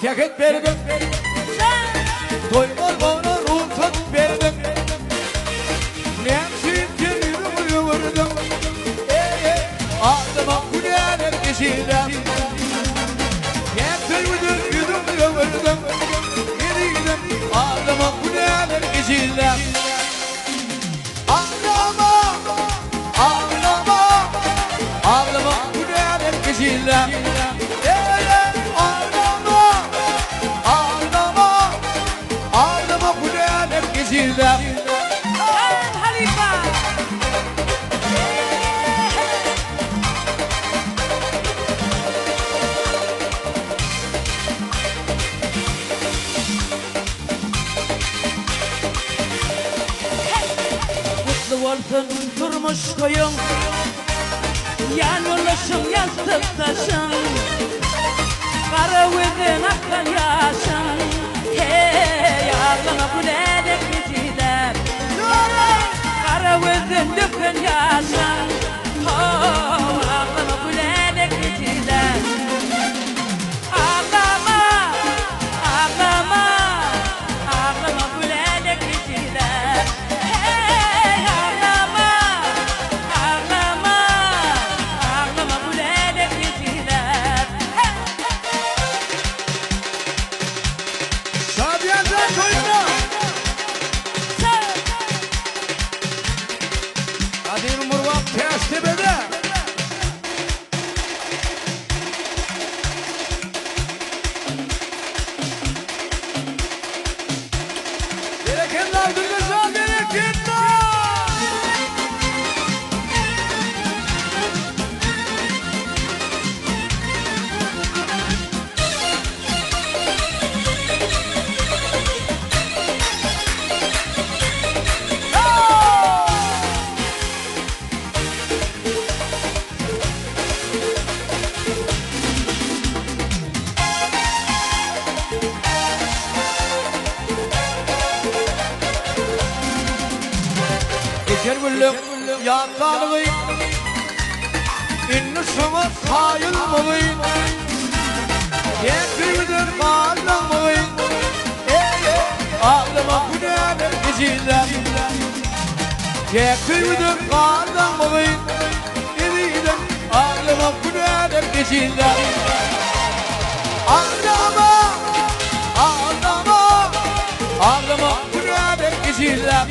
Ceket verdim. Doymaz bana ruhsat verdim. Nemsin kendimi vurdum. Ağzıma kuleler geçirdim. Getirmedim yüzümü vurdum. Gidiydim ağzıma kuleler geçirdim. Ağlama, ağlama, ağlama kuleler geçirdim. Ağlama, ağlama, ağlama kuleler geçirdim. Olsun durmuş koyun, yanılışım yastık taşın, kara gözün akkan yaşın. Hey ağlama gülerek geçiler, kara gözün dökün yaşın. Oh ağlama gülerek geçiler. Ağlama, ağlama, ağlama gülerek geçiler. Kadir Murvat Testibede. Berekenler duygusu, berekenler. Geçer güllük yağdanlığı, ünlü şuma sayılmalı. Getirmedir bağlanmalı. Ağlama güneler geçiler. Getirmedir bağlanmalı. Ediden ağlama güneler geçiler. Ağlama, ağlama, ağlama güneler geçiler.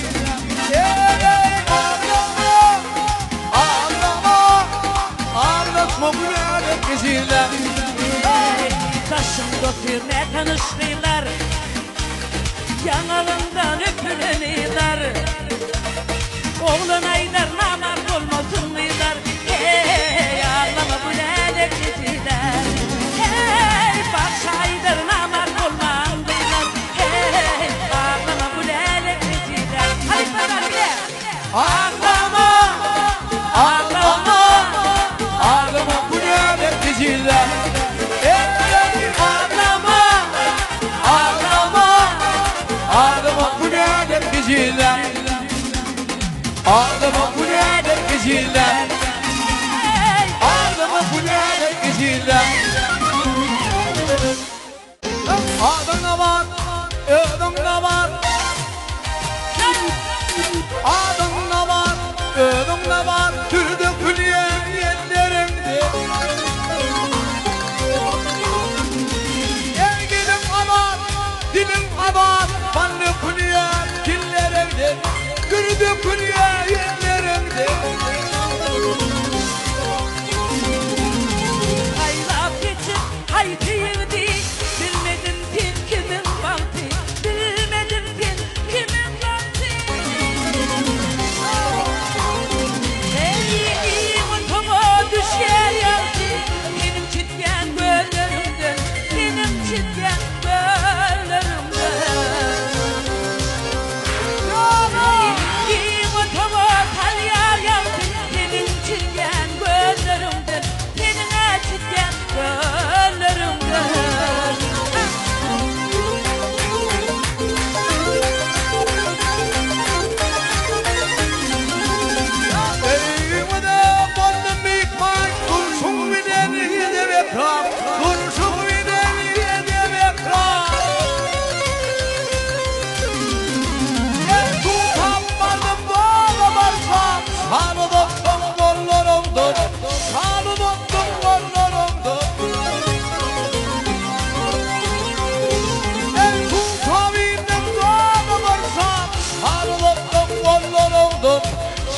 Taşın götürme tanıştılar, yanalından öpüleniler. Oğlan aylar namart olmasınlar. Hey ağlama bu neler geçiler. Hey bakşaylar namart olmandılar. Hey ağlama bu neler geçiler. Hadi bakalım bile. Ağlama, ağlama, ağlama bu neler geçiler. Ağlama, ağlama, ağlama bu neler geçiler. Ağlama bu neler geçiler. Ağlama bu neler geçiler. Ağlama var, ağlama var. Ağlama var, ağlama var. Türlü külye yerlerinde. Ergilim aman, dilim aman. Banlı külye killerinde. Gürdü külye yerlerinde.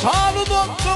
Sağlı doktor